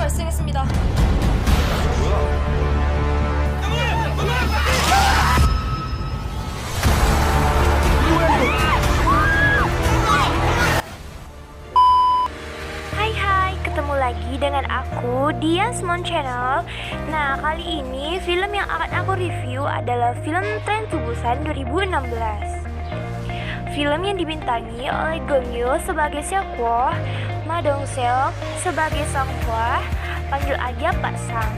발생했습니다. Hai, ketemu lagi dengan aku di Yasmon Channel. Nah, kali ini film yang akan aku review adalah film Train to Busan 2016. Film yang dibintangi oleh Gong Yoo sebagai Seok-woo, Ma Dong-seok sebagai Sang-hwa, panggil aja Pak Sang,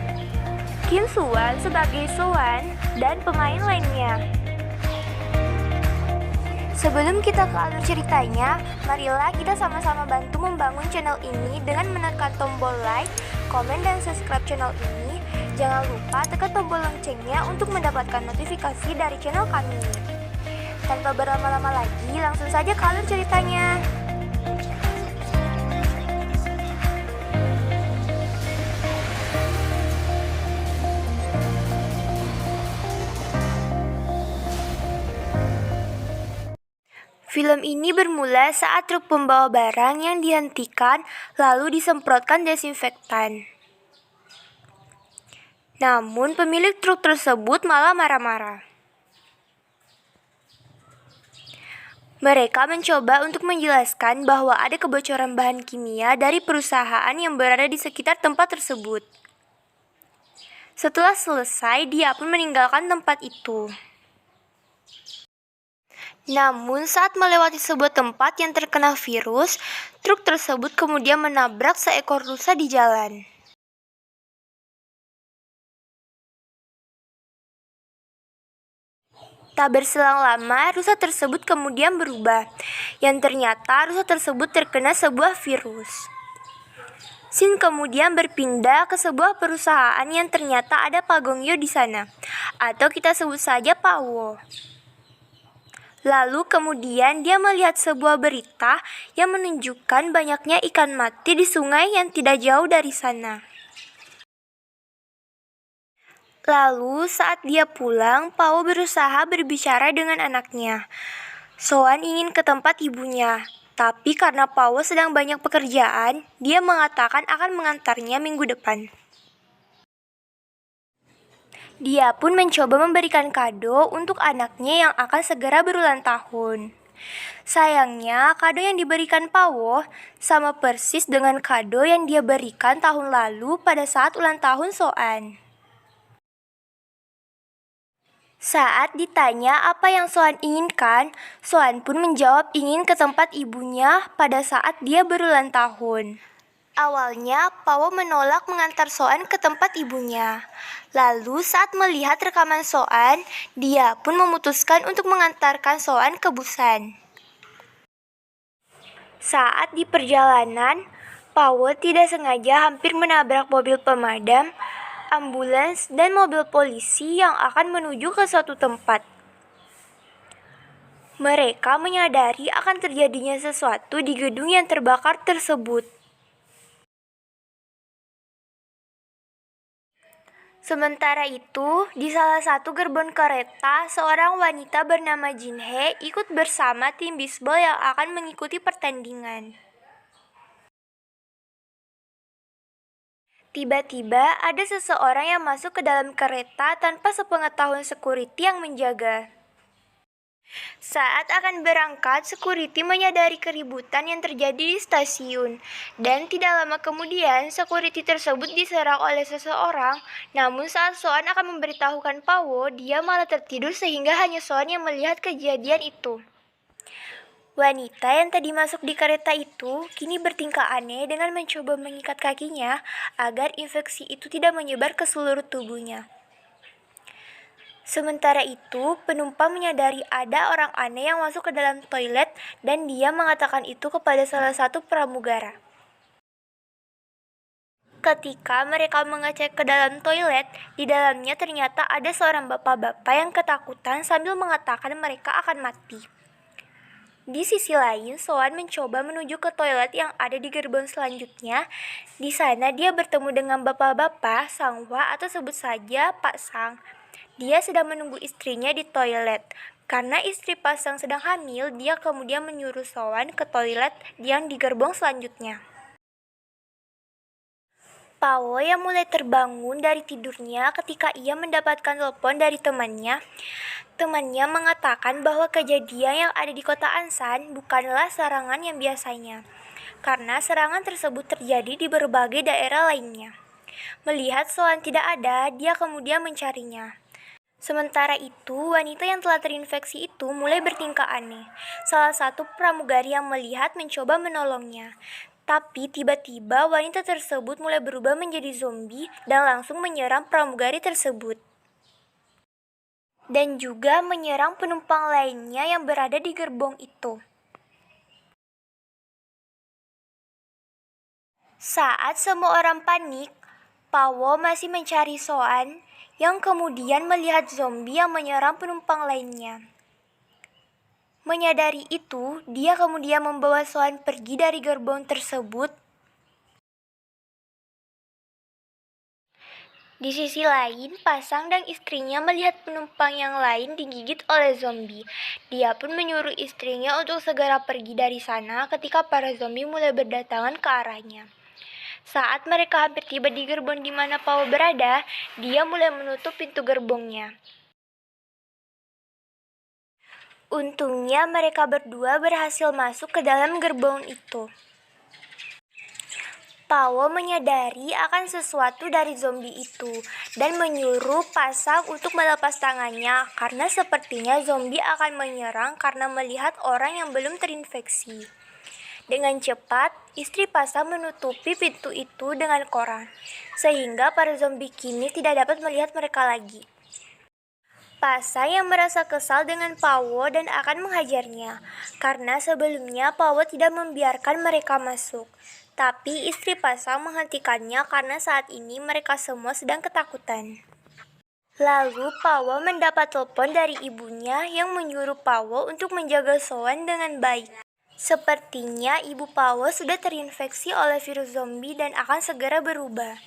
Kim Soo-wan sebagai So-wan, dan pemain lainnya. Sebelum kita ke alur ceritanya, marilah kita sama-sama bantu membangun channel ini dengan menekan tombol like, komen, dan subscribe channel ini. Jangan lupa tekan tombol loncengnya untuk mendapatkan notifikasi dari channel kami. Tanpa berlama-lama lagi, langsung saja ke alur ceritanya. Film ini bermula saat truk pembawa barang yang dihentikan lalu disemprotkan desinfektan. Namun pemilik truk tersebut malah marah-marah. Mereka mencoba untuk menjelaskan bahwa ada kebocoran bahan kimia dari perusahaan yang berada di sekitar tempat tersebut. Setelah selesai, dia pun meninggalkan tempat itu. Namun saat melewati sebuah tempat yang terkena virus, truk tersebut kemudian menabrak seekor rusa di jalan. Tak berselang lama, rusa tersebut kemudian berubah, yang ternyata rusa tersebut terkena sebuah virus. Shin kemudian berpindah ke sebuah perusahaan yang ternyata ada Pak Gong Yoo di sana, atau kita sebut saja Pak Wo. Lalu kemudian dia melihat sebuah berita yang menunjukkan banyaknya ikan mati di sungai yang tidak jauh dari sana. Lalu saat dia pulang, Pao berusaha berbicara dengan anaknya. So-wan ingin ke tempat ibunya, tapi karena Pao sedang banyak pekerjaan, dia mengatakan akan mengantarnya minggu depan. Dia pun mencoba memberikan kado untuk anaknya yang akan segera berulang tahun. Sayangnya, kado yang diberikan Pao sama persis dengan kado yang dia berikan tahun lalu pada saat ulang tahun So-an. Saat ditanya apa yang So-an inginkan, So-an pun menjawab ingin ke tempat ibunya pada saat dia berulang tahun. Awalnya, Pao menolak mengantar So-an ke tempat ibunya. Lalu saat melihat rekaman So-an, dia pun memutuskan untuk mengantarkan So-an ke Busan. Saat di perjalanan, Pao tidak sengaja hampir menabrak mobil pemadam, ambulans, dan mobil polisi yang akan menuju ke suatu tempat. Mereka menyadari akan terjadinya sesuatu di gedung yang terbakar tersebut. Sementara itu, di salah satu gerbong kereta, seorang wanita bernama Jin Hye ikut bersama tim bisbol yang akan mengikuti pertandingan. Tiba-tiba ada seseorang yang masuk ke dalam kereta tanpa sepengetahuan security yang menjaga. Saat akan berangkat, security menyadari keributan yang terjadi di stasiun. Dan tidak lama kemudian, security tersebut diserang oleh seseorang. Namun saat So-an akan memberitahukan Pao, dia malah tertidur sehingga hanya So-an yang melihat kejadian itu. Wanita yang tadi masuk di kereta itu kini bertingkah aneh dengan mencoba mengikat kakinya agar infeksi itu tidak menyebar ke seluruh tubuhnya. Sementara itu, penumpang menyadari ada orang aneh yang masuk ke dalam toilet dan dia mengatakan itu kepada salah satu pramugara. Ketika mereka mengecek ke dalam toilet, di dalamnya ternyata ada seorang bapak-bapak yang ketakutan sambil mengatakan mereka akan mati. Di sisi lain, So-an mencoba menuju ke toilet yang ada di gerbong selanjutnya. Di sana dia bertemu dengan bapak-bapak, Sang-hwa atau sebut saja Pak Sang. Dia sedang menunggu istrinya di toilet. Karena istri Pak Sang sedang hamil, dia kemudian menyuruh So-an ke toilet yang di gerbong selanjutnya. Pao yang mulai terbangun dari tidurnya ketika ia mendapatkan telepon dari temannya. Temannya mengatakan bahwa kejadian yang ada di kota Ansan bukanlah serangan yang biasanya, karena serangan tersebut terjadi di berbagai daerah lainnya. Melihat Soan tidak ada, dia kemudian mencarinya. Sementara itu, wanita yang telah terinfeksi itu mulai bertingkah aneh. Salah satu pramugari yang melihat mencoba menolongnya. Tapi tiba-tiba wanita tersebut mulai berubah menjadi zombie dan langsung menyerang pramugari tersebut. Dan juga menyerang penumpang lainnya yang berada di gerbong itu. Saat semua orang panik, Pao masih mencari Soan yang kemudian melihat zombie yang menyerang penumpang lainnya. Menyadari itu, dia kemudian membawa Soan pergi dari gerbong tersebut. Di sisi lain, Pasang dan istrinya melihat penumpang yang lain digigit oleh zombie. Dia pun menyuruh istrinya untuk segera pergi dari sana ketika para zombie mulai berdatangan ke arahnya. Saat mereka hampir tiba di gerbong di mana Pao berada, dia mulai menutup pintu gerbongnya. Untungnya mereka berdua berhasil masuk ke dalam gerbong itu. Pao menyadari akan sesuatu dari zombie itu dan menyuruh Pasang untuk melepas tangannya karena sepertinya zombie akan menyerang karena melihat orang yang belum terinfeksi. Dengan cepat, istri Pasang menutupi pintu itu dengan koran, sehingga para zombie kini tidak dapat melihat mereka lagi. Pasang yang merasa kesal dengan Pao dan akan menghajarnya, karena sebelumnya Pao tidak membiarkan mereka masuk. Tapi istri Pasang menghentikannya karena saat ini mereka semua sedang ketakutan. Lalu Pao mendapat telepon dari ibunya yang menyuruh Pao untuk menjaga Soan dengan baik. Sepertinya ibu Pao sudah terinfeksi oleh virus zombie dan akan segera berubah.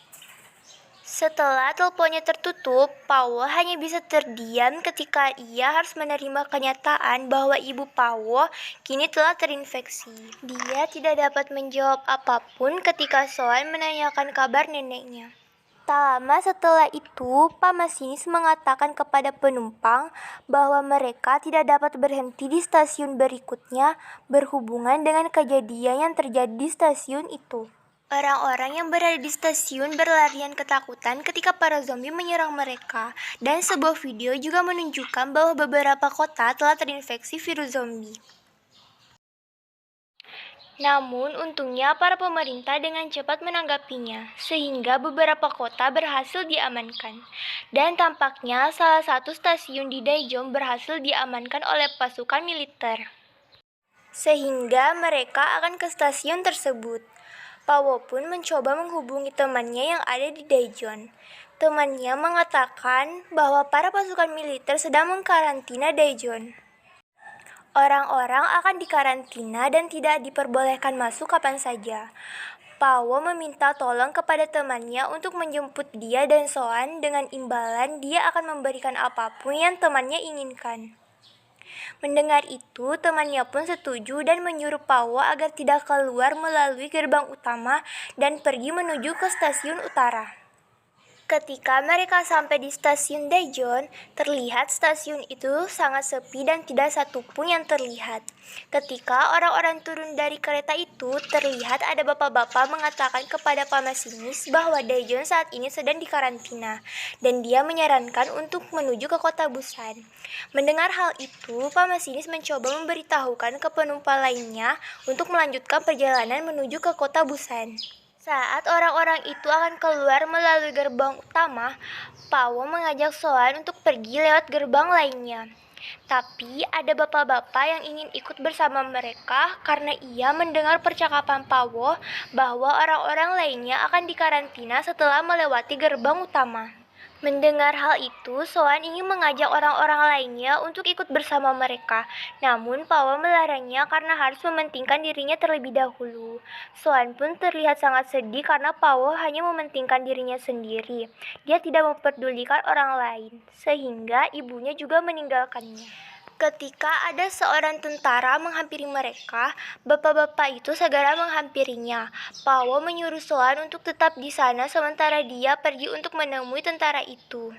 Setelah teleponnya tertutup, Pao hanya bisa terdiam ketika ia harus menerima kenyataan bahwa ibu Pao kini telah terinfeksi. Dia tidak dapat menjawab apapun ketika Soan menanyakan kabar neneknya. Tak lama setelah itu, Pak Masinis mengatakan kepada penumpang bahwa mereka tidak dapat berhenti di stasiun berikutnya berhubungan dengan kejadian yang terjadi di stasiun itu. Orang-orang yang berada di stasiun berlarian ketakutan ketika para zombie menyerang mereka, dan sebuah video juga menunjukkan bahwa beberapa kota telah terinfeksi virus zombie. Namun, untungnya para pemerintah dengan cepat menanggapinya, sehingga beberapa kota berhasil diamankan. Dan tampaknya salah satu stasiun di Daejeon berhasil diamankan oleh pasukan militer. Sehingga mereka akan ke stasiun tersebut. Pao pun mencoba menghubungi temannya yang ada di Daejeon. Temannya mengatakan bahwa para pasukan militer sedang mengkarantina Daejeon. Orang-orang akan dikarantina dan tidak diperbolehkan masuk kapan saja. Pao meminta tolong kepada temannya untuk menjemput dia dan Soan dengan imbalan dia akan memberikan apapun yang temannya inginkan. Mendengar itu, temannya pun setuju dan menyuruh Pao agar tidak keluar melalui gerbang utama dan pergi menuju ke stasiun utara. Ketika mereka sampai di stasiun Daejeon, terlihat stasiun itu sangat sepi dan tidak satu pun yang terlihat. Ketika orang-orang turun dari kereta itu, terlihat ada bapak-bapak mengatakan kepada Pak Masinis bahwa Daejeon saat ini sedang dikarantina, dan dia menyarankan untuk menuju ke kota Busan. Mendengar hal itu, Pak Masinis mencoba memberitahukan ke penumpang lainnya untuk melanjutkan perjalanan menuju ke kota Busan. Saat orang-orang itu akan keluar melalui gerbang utama, Pao mengajak Soan untuk pergi lewat gerbang lainnya. Tapi ada bapak-bapak yang ingin ikut bersama mereka karena ia mendengar percakapan Pao bahwa orang-orang lainnya akan dikarantina setelah melewati gerbang utama. Mendengar hal itu, Soan ingin mengajak orang-orang lainnya untuk ikut bersama mereka. Namun, Pao melarangnya karena harus mementingkan dirinya terlebih dahulu. Soan pun terlihat sangat sedih karena Pao hanya mementingkan dirinya sendiri. Dia tidak memperdulikan orang lain, sehingga ibunya juga meninggalkannya. Ketika ada seorang tentara menghampiri mereka, bapak-bapak itu segera menghampirinya. Pawo menyuruh Soan untuk tetap di sana sementara dia pergi untuk menemui tentara itu.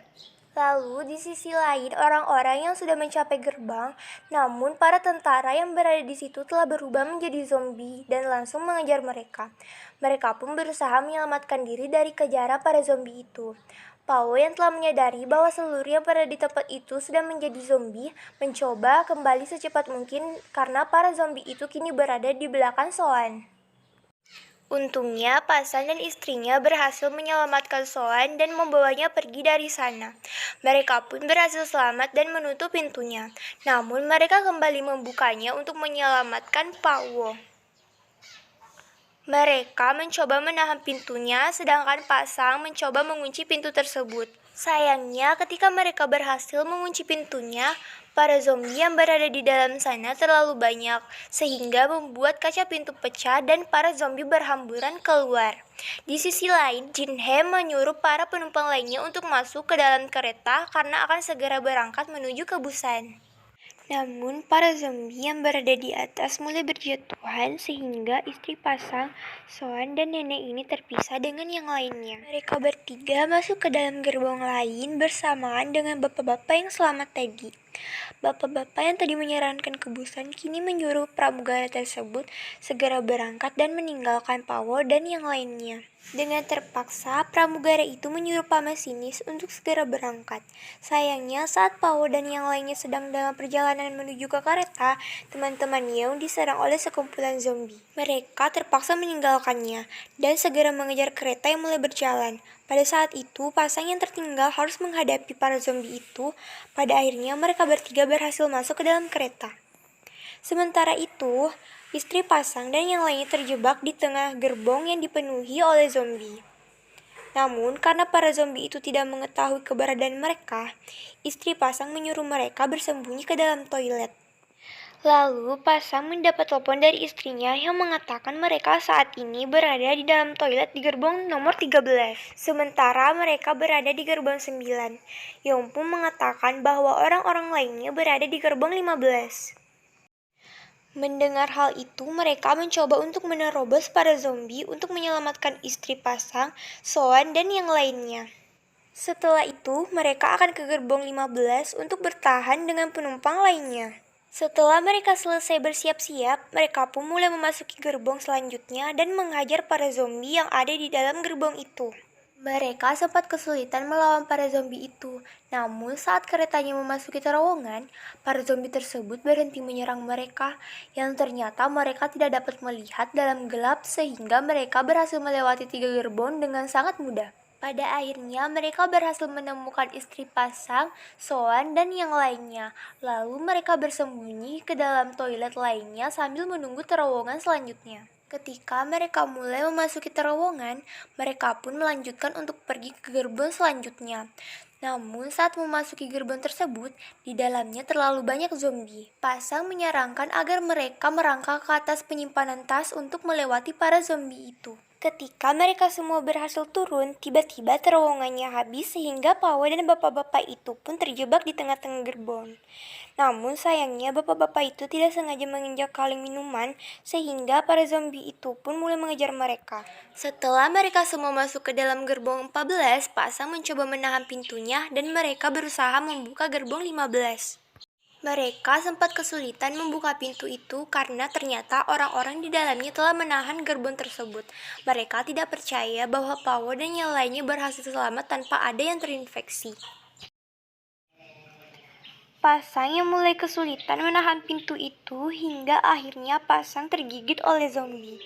Lalu di sisi lain orang-orang yang sudah mencapai gerbang, namun para tentara yang berada di situ telah berubah menjadi zombie dan langsung mengejar mereka. Mereka pun berusaha menyelamatkan diri dari kejaran para zombie itu. Pawo yang telah menyadari bahwa seluruh yang berada di tempat itu sudah menjadi zombie, mencoba kembali secepat mungkin karena para zombie itu kini berada di belakang Soan. Untungnya, Pasan dan istrinya berhasil menyelamatkan Soan dan membawanya pergi dari sana. Mereka pun berhasil selamat dan menutup pintunya. Namun mereka kembali membukanya untuk menyelamatkan Pawo. Mereka mencoba menahan pintunya, sedangkan Pasang mencoba mengunci pintu tersebut. Sayangnya, ketika mereka berhasil mengunci pintunya, para zombie yang berada di dalam sana terlalu banyak, sehingga membuat kaca pintu pecah dan para zombie berhamburan keluar. Di sisi lain, Jin He menyuruh para penumpang lainnya untuk masuk ke dalam kereta karena akan segera berangkat menuju ke Busan. Namun, para zombie yang berada di atas mulai berjatuhan sehingga istri Pasang, Soan, dan nenek ini terpisah dengan yang lainnya. Mereka bertiga masuk ke dalam gerbong lain bersamaan dengan bapak-bapak yang selamat tadi. Bapak-bapak yang tadi menyarankan ke Busan kini menyuruh pramugara tersebut segera berangkat dan meninggalkan Pawo dan yang lainnya. Dengan terpaksa, pramugara itu menyuruh pemasinis untuk segera berangkat. Sayangnya, saat Pawo dan yang lainnya sedang dalam perjalanan menuju ke kereta, teman-teman Yeung diserang oleh sekumpulan zombie. Mereka terpaksa meninggalkannya dan segera mengejar kereta yang mulai berjalan. Pada saat itu, pasang yang tertinggal harus menghadapi para zombie itu. Pada akhirnya, mereka bertiga berhasil masuk ke dalam kereta. Sementara itu, istri Pasang dan yang lainnya terjebak di tengah gerbong yang dipenuhi oleh zombie. Namun, karena para zombie itu tidak mengetahui keberadaan mereka, istri Pasang menyuruh mereka bersembunyi ke dalam toilet. Lalu, Pasang mendapat telepon dari istrinya yang mengatakan mereka saat ini berada di dalam toilet di gerbong nomor 13. Sementara mereka berada di gerbong 9. Yong pun mengatakan bahwa orang-orang lainnya berada di gerbong 15. Mendengar hal itu, mereka mencoba untuk menerobos para zombie untuk menyelamatkan istri Pasang, Soan, dan yang lainnya. Setelah itu, mereka akan ke gerbong 15 untuk bertahan dengan penumpang lainnya. Setelah mereka selesai bersiap-siap, mereka pun mulai memasuki gerbong selanjutnya dan menghajar para zombie yang ada di dalam gerbong itu. Mereka sempat kesulitan melawan para zombie itu, namun saat keretanya memasuki terowongan, para zombie tersebut berhenti menyerang mereka, yang ternyata mereka tidak dapat melihat dalam gelap sehingga mereka berhasil melewati 3 gerbong dengan sangat mudah. Pada akhirnya mereka berhasil menemukan istri Pasang, Soan, dan yang lainnya. Lalu mereka bersembunyi ke dalam toilet lainnya sambil menunggu terowongan selanjutnya. Ketika mereka mulai memasuki terowongan, mereka pun melanjutkan untuk pergi ke gerbong selanjutnya. Namun saat memasuki gerbong tersebut, di dalamnya terlalu banyak zombie. Pasang menyarankan agar mereka merangkak ke atas penyimpanan tas untuk melewati para zombie itu. Ketika mereka semua berhasil turun, tiba-tiba terowongannya habis sehingga Pawo dan bapak-bapak itu pun terjebak di tengah-tengah gerbong. Namun sayangnya bapak-bapak itu tidak sengaja menginjak kaleng minuman sehingga para zombie itu pun mulai mengejar mereka. Setelah mereka semua masuk ke dalam gerbong 14, Pasang mencoba menahan pintunya dan mereka berusaha membuka gerbong 15. Mereka sempat kesulitan membuka pintu itu karena ternyata orang-orang di dalamnya telah menahan gerbong tersebut. Mereka tidak percaya bahwa Pawo dan yang lainnya berhasil selamat tanpa ada yang terinfeksi. Pasang yang mulai kesulitan menahan pintu itu hingga akhirnya Pasang tergigit oleh zombie.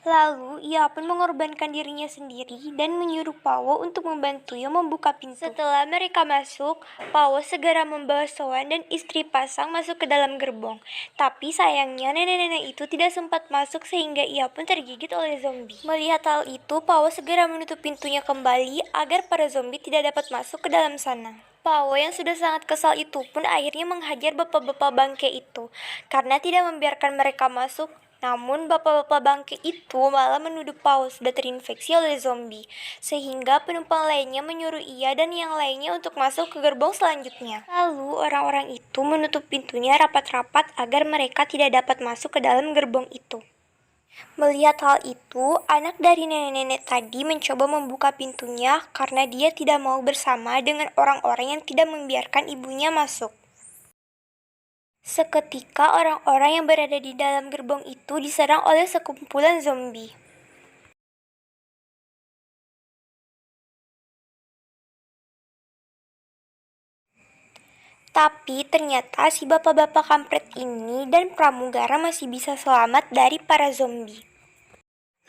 Lalu, ia pun mengorbankan dirinya sendiri dan menyuruh Pawo untuk membantunya membuka pintu. Setelah mereka masuk, Pawo segera membawa Soan dan istri Pasang masuk ke dalam gerbong. Tapi sayangnya nenek-nenek itu tidak sempat masuk sehingga ia pun tergigit oleh zombie. Melihat hal itu, Pawo segera menutup pintunya kembali agar para zombie tidak dapat masuk ke dalam sana. Pawo yang sudah sangat kesal itu pun akhirnya menghajar bapak-bapak bangke itu. Karena tidak membiarkan mereka masuk, Namun bapak-bapak bangke itu malah menuduh Pao sudah terinfeksi oleh zombie, sehingga penumpang lainnya menyuruh ia dan yang lainnya untuk masuk ke gerbong selanjutnya. Lalu orang-orang itu menutup pintunya rapat-rapat agar mereka tidak dapat masuk ke dalam gerbong itu. Melihat hal itu, anak dari nenek-nenek tadi mencoba membuka pintunya karena dia tidak mau bersama dengan orang-orang yang tidak membiarkan ibunya masuk. Seketika orang-orang yang berada di dalam gerbong itu diserang oleh sekumpulan zombie. Tapi ternyata si bapak-bapak kampret ini dan pramugara masih bisa selamat dari para zombie.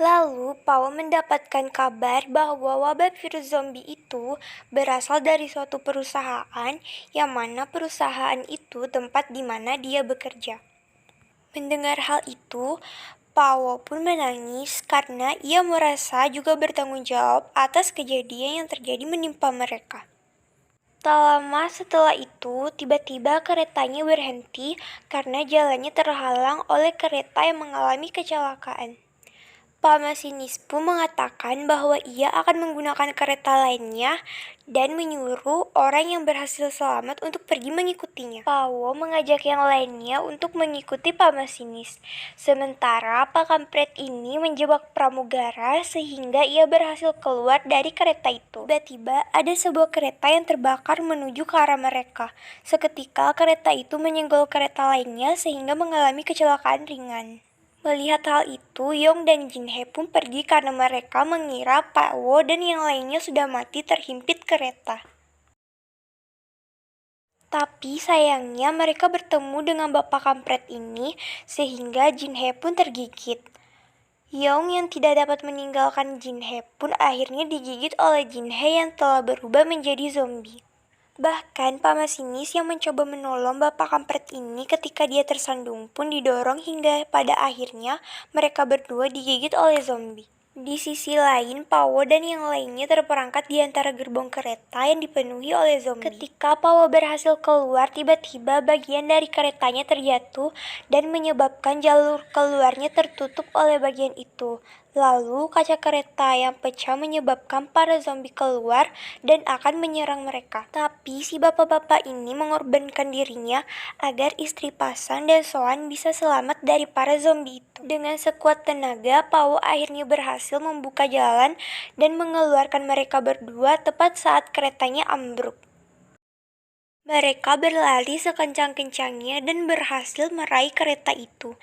Lalu, Pao mendapatkan kabar bahwa wabah virus zombie itu berasal dari suatu perusahaan yang mana perusahaan itu tempat di mana dia bekerja. Mendengar hal itu, Pao pun menangis karena ia merasa juga bertanggung jawab atas kejadian yang terjadi menimpa mereka. Tak lama setelah itu, tiba-tiba keretanya berhenti karena jalannya terhalang oleh kereta yang mengalami kecelakaan. Pak masinis pun mengatakan bahwa ia akan menggunakan kereta lainnya dan menyuruh orang yang berhasil selamat untuk pergi mengikutinya. Pao mengajak yang lainnya untuk mengikuti Pak masinis. Sementara Pak kampret ini menjebak pramugara sehingga ia berhasil keluar dari kereta itu. Tiba-tiba ada sebuah kereta yang terbakar menuju ke arah mereka. Seketika kereta itu menyenggol kereta lainnya sehingga mengalami kecelakaan ringan. Melihat hal itu, Yong dan Jinhe pun pergi karena mereka mengira Pak Wo dan yang lainnya sudah mati terhimpit kereta. Tapi sayangnya mereka bertemu dengan bapak kampret ini sehingga Jinhe pun tergigit. Yong yang tidak dapat meninggalkan Jinhe pun akhirnya digigit oleh Jinhe yang telah berubah menjadi zombie. Bahkan Pak masinis yang mencoba menolong bapak kampret ini ketika dia tersandung pun didorong hingga pada akhirnya mereka berdua digigit oleh zombie. Di sisi lain, Pao dan yang lainnya terperangkap di antara gerbong kereta yang dipenuhi oleh zombie. Ketika Pao berhasil keluar, tiba-tiba bagian dari keretanya terjatuh dan menyebabkan jalur keluarnya tertutup oleh bagian itu. Lalu kaca kereta yang pecah menyebabkan para zombie keluar dan akan menyerang mereka. Tapi si bapak-bapak ini mengorbankan dirinya agar istri Pasang dan Soan bisa selamat dari para zombie itu. Dengan sekuat tenaga, Pao akhirnya berhasil membuka jalan dan mengeluarkan mereka berdua tepat saat keretanya ambruk. Mereka berlari sekencang-kencangnya dan berhasil meraih kereta itu.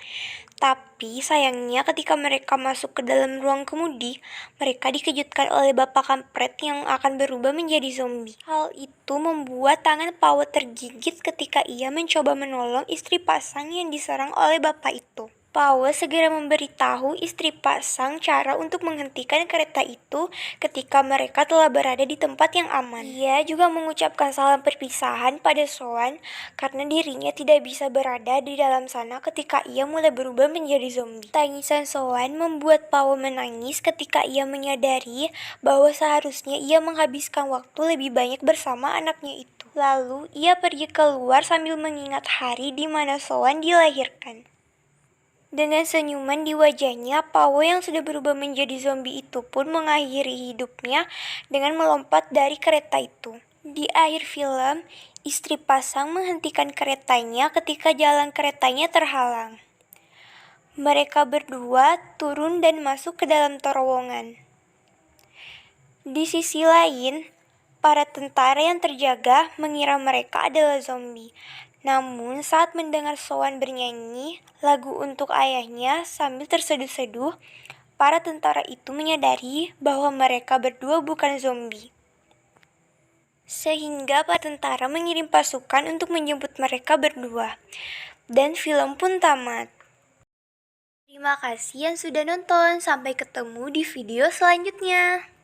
Tapi sayangnya ketika mereka masuk ke dalam ruang kemudi, mereka dikejutkan oleh bapak kampret yang akan berubah menjadi zombie. Hal itu membuat tangan Pao tergigit ketika ia mencoba menolong istri Pasang yang diserang oleh bapak itu. Pao segera memberitahu istri Pasang cara untuk menghentikan kereta itu ketika mereka telah berada di tempat yang aman. Ia juga mengucapkan salam perpisahan pada Soan karena dirinya tidak bisa berada di dalam sana ketika ia mulai berubah menjadi zombie. Tangisan Soan membuat Pao menangis ketika ia menyadari bahwa seharusnya ia menghabiskan waktu lebih banyak bersama anaknya itu. Lalu ia pergi keluar sambil mengingat hari di mana Soan dilahirkan. Dengan senyuman di wajahnya, Pao yang sudah berubah menjadi zombie itu pun mengakhiri hidupnya dengan melompat dari kereta itu. Di akhir film, istri Pasang menghentikan keretanya ketika jalan keretanya terhalang. Mereka berdua turun dan masuk ke dalam terowongan. Di sisi lain, para tentara yang terjaga mengira mereka adalah zombie. Namun saat mendengar Soan bernyanyi lagu untuk ayahnya sambil terseduh-seduh, para tentara itu menyadari bahwa mereka berdua bukan zombie. Sehingga para tentara mengirim pasukan untuk menjemput mereka berdua. Dan film pun tamat. Terima kasih yang sudah nonton. Sampai ketemu di video selanjutnya.